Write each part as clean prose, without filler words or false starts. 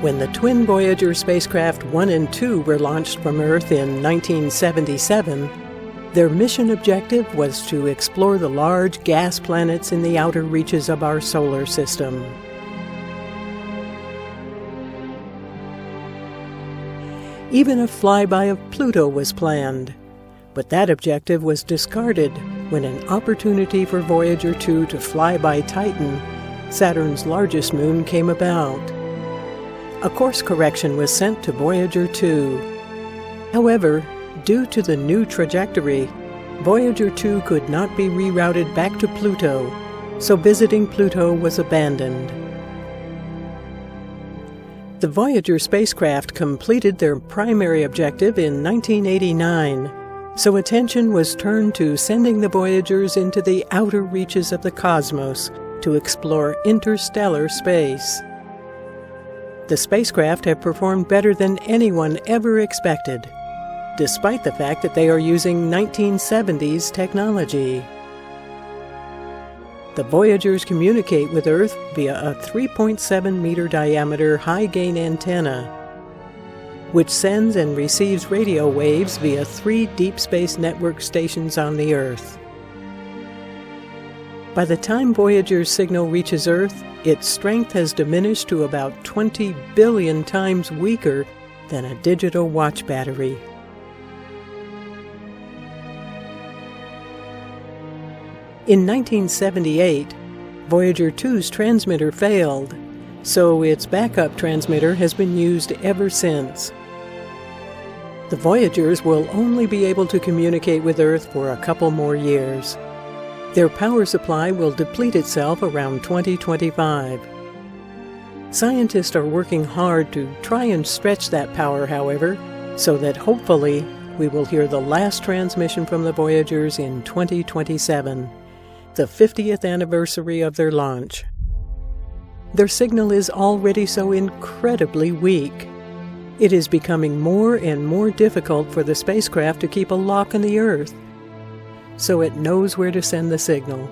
When the twin Voyager spacecraft 1 and 2 were launched from Earth in 1977, their mission objective was to explore the large gas planets in the outer reaches of our solar system. Even a flyby of Pluto was planned, but that objective was discarded when an opportunity for Voyager 2 to fly by Titan, Saturn's largest moon, came about. A course correction was sent to Voyager 2. However, due to the new trajectory, Voyager 2 could not be rerouted back to Pluto, so visiting Pluto was abandoned. The Voyager spacecraft completed their primary objective in 1989, so attention was turned to sending the Voyagers into the outer reaches of the cosmos to explore interstellar space. The spacecraft have performed better than anyone ever expected, despite the fact that they are using 1970s technology. The Voyagers communicate with Earth via a 3.7-meter diameter high-gain antenna, which sends and receives radio waves via 3 deep space network stations on the Earth. By the time Voyager's signal reaches Earth, its strength has diminished to about 20 billion times weaker than a digital watch battery. In 1978, Voyager 2's transmitter failed, so its backup transmitter has been used ever since. The Voyagers will only be able to communicate with Earth for a couple more years. Their power supply will deplete itself around 2025. Scientists are working hard to try and stretch that power, however, so that hopefully we will hear the last transmission from the Voyagers in 2027, the 50th anniversary of their launch. Their signal is already so incredibly weak. It is becoming more and more difficult for the spacecraft to keep a lock on the Earth, so it knows where to send the signal.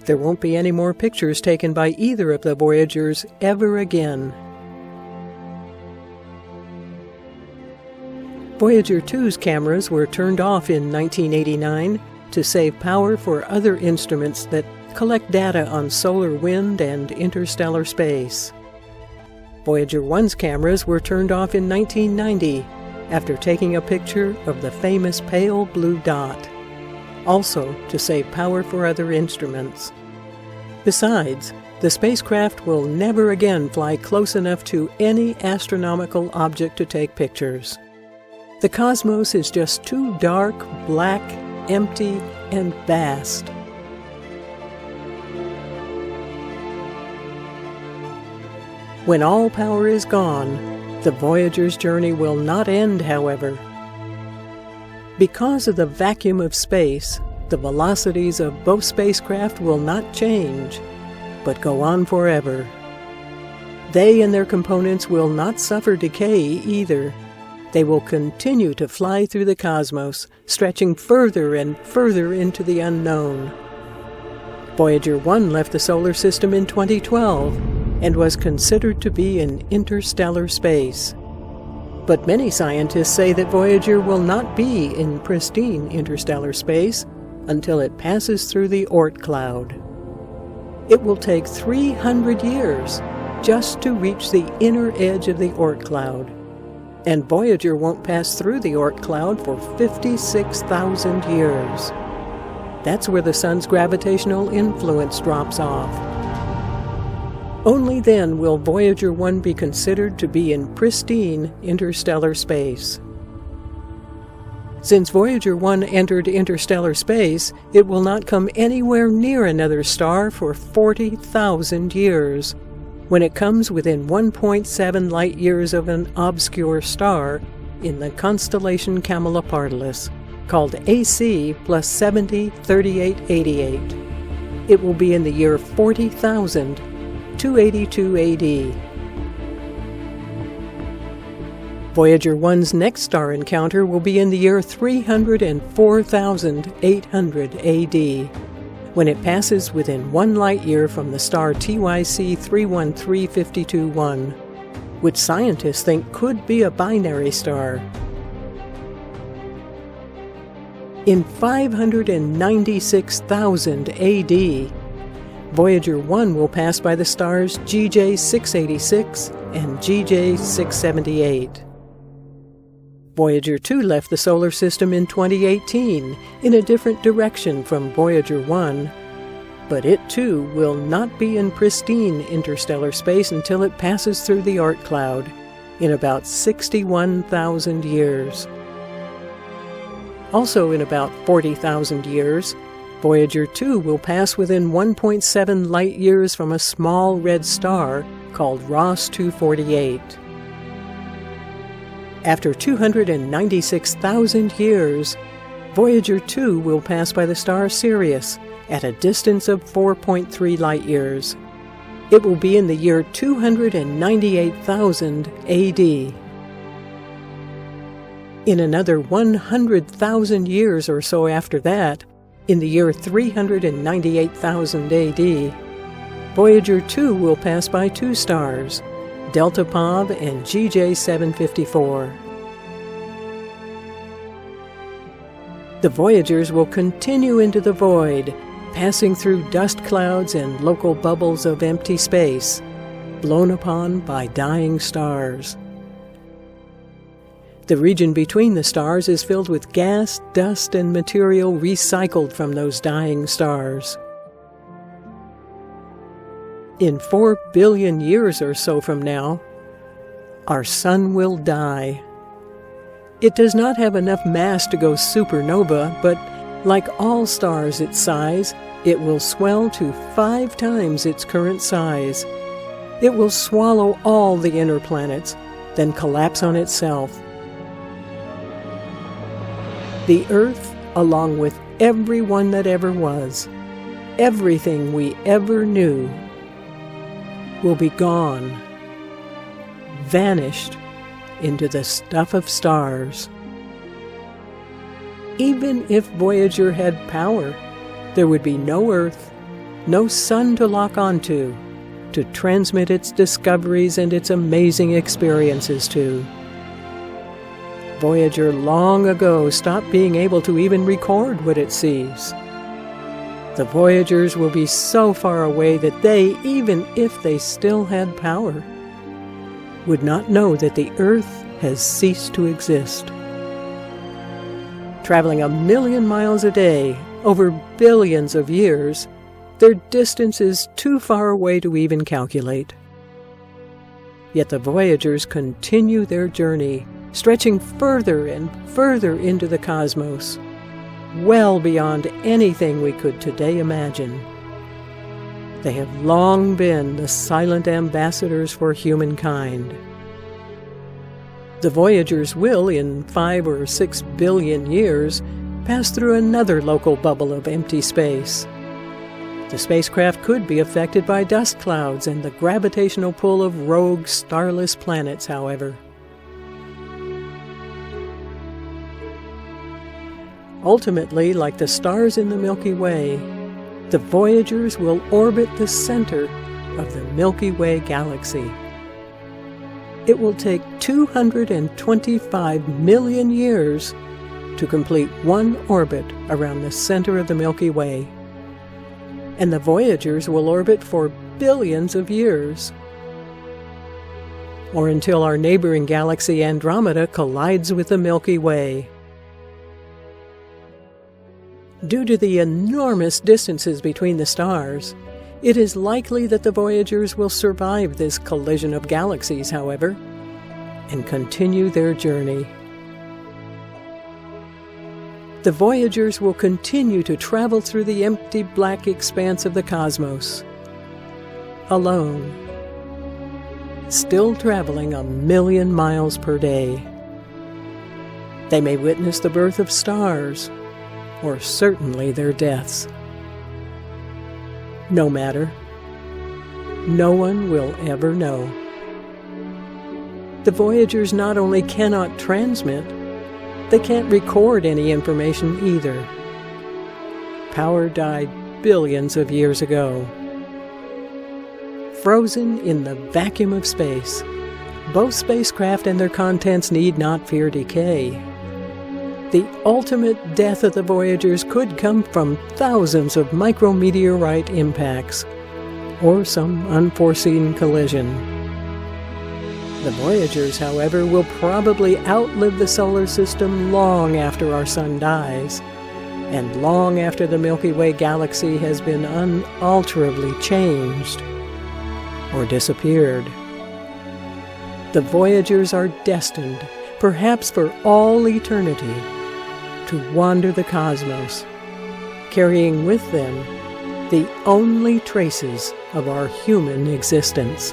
There won't be any more pictures taken by either of the Voyagers ever again. Voyager 2's cameras were turned off in 1989 to save power for other instruments that collect data on solar wind and interstellar space. Voyager 1's cameras were turned off in 1990 after taking a picture of the famous pale blue dot, also to save power for other instruments. Besides, the spacecraft will never again fly close enough to any astronomical object to take pictures. The cosmos is just too dark, black, empty, and vast. When all power is gone, the Voyager's journey will not end, however. Because of the vacuum of space, the velocities of both spacecraft will not change, but go on forever. They and their components will not suffer decay either. They will continue to fly through the cosmos, stretching further and further into the unknown. Voyager 1 left the solar system in 2012 and was considered to be in interstellar space. But many scientists say that Voyager will not be in pristine interstellar space until it passes through the Oort cloud. It will take 300 years just to reach the inner edge of the Oort cloud, and Voyager won't pass through the Oort cloud for 56,000 years. That's where the sun's gravitational influence drops off. Only then will Voyager 1 be considered to be in pristine interstellar space. Since Voyager 1 entered interstellar space, it will not come anywhere near another star for 40,000 years. When it comes within 1.7 light-years of an obscure star in the constellation Camelopardalis, called AC plus 703888. It will be in the year 40,282 AD. Voyager 1's next star encounter will be in the year 304,800 AD. when it passes within 1 light-year from the star TYC 313521, which scientists think could be a binary star. In 596,000 AD, Voyager 1 will pass by the stars GJ 686 and GJ 678. Voyager 2 left the solar system in 2018 in a different direction from Voyager 1, but it too will not be in pristine interstellar space until it passes through the Oort cloud in about 61,000 years. Also in about 40,000 years, Voyager 2 will pass within 1.7 light-years from a small red star called Ross 248. After 296,000 years, Voyager 2 will pass by the star Sirius at a distance of 4.3 light-years. It will be in the year 298,000 AD. In another 100,000 years or so after that, in the year 398,000 AD, Voyager 2 will pass by 2 stars, Delta Pov and GJ 754. The Voyagers will continue into the void, passing through dust clouds and local bubbles of empty space, blown upon by dying stars. The region between the stars is filled with gas, dust, and material recycled from those dying stars. In 4 billion years or so from now, our sun will die. It does not have enough mass to go supernova, but like all stars its size, it will swell to 5 times its current size. It will swallow all the inner planets, then collapse on itself. The Earth, along with everyone that ever was, everything we ever knew, will be gone, vanished into the stuff of stars. Even if Voyager had power, there would be no Earth, no sun to lock onto, to transmit its discoveries and its amazing experiences to. Voyager long ago stopped being able to even record what it sees. The Voyagers will be so far away that they, even if they still had power, would not know that the Earth has ceased to exist. Traveling 1,000,000 miles a day, over billions of years, their distance is too far away to even calculate. Yet the Voyagers continue their journey, stretching further and further into the cosmos, well beyond anything we could today imagine. They have long been the silent ambassadors for humankind. The Voyagers will, in 5 or 6 billion years, pass through another local bubble of empty space. The spacecraft could be affected by dust clouds and the gravitational pull of rogue starless planets, however. Ultimately, like the stars in the Milky Way, the Voyagers will orbit the center of the Milky Way galaxy. It will take 225 million years to complete one orbit around the center of the Milky Way. And the Voyagers will orbit for billions of years, or until our neighboring galaxy Andromeda collides with the Milky Way. Due to the enormous distances between the stars, it is likely that the Voyagers will survive this collision of galaxies, however, and continue their journey. The Voyagers will continue to travel through the empty black expanse of the cosmos, alone, still traveling 1,000,000 miles per day. They may witness the birth of stars, or certainly their deaths. No matter. No one will ever know. The Voyagers not only cannot transmit, they can't record any information either. Power died billions of years ago. Frozen in the vacuum of space, both spacecraft and their contents need not fear decay. The ultimate death of the Voyagers could come from thousands of micrometeorite impacts, or some unforeseen collision. The Voyagers, however, will probably outlive the solar system long after our sun dies, and long after the Milky Way galaxy has been unalterably changed or disappeared. The Voyagers are destined, perhaps for all eternity, to wander the cosmos, carrying with them the only traces of our human existence.